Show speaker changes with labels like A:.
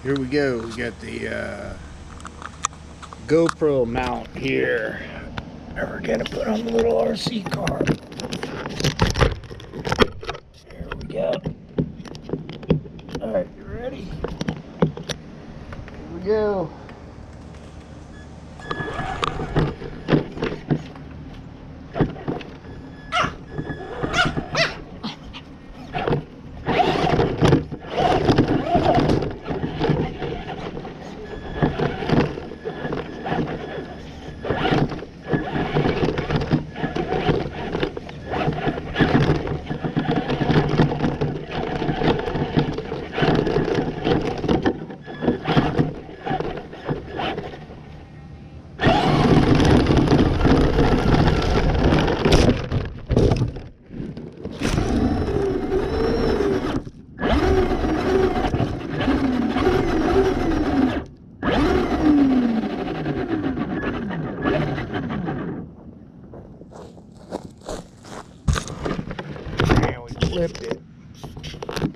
A: Here we go. We got the GoPro mount here. Never get to put on the little RC car. Here we go. Alright, you ready? Here we go. And we flipped it.